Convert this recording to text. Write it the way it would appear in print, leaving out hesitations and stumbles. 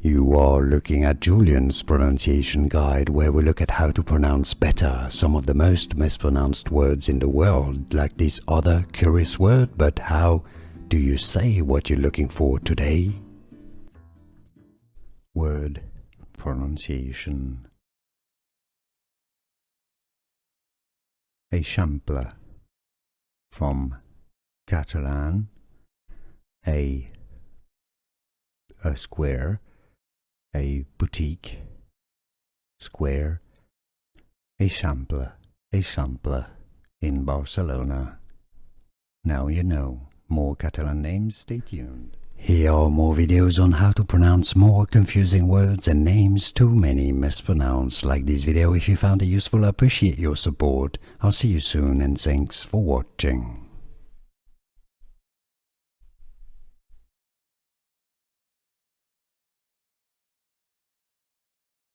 You are looking at Julian's pronunciation guide, where we look at how to pronounce better some of the most mispronounced words in the world, like this other curious word. But how do you say what you're looking for today? Word pronunciation. Eixample, from Catalan, a square, a boutique, square, Eixample, Eixample in Barcelona. Now you know. More Catalan names, stay tuned. Here are more videos on how to pronounce more confusing words and names too many mispronounced. Like this video if you found it useful. I appreciate your support. I'll see you soon and thanks for watching.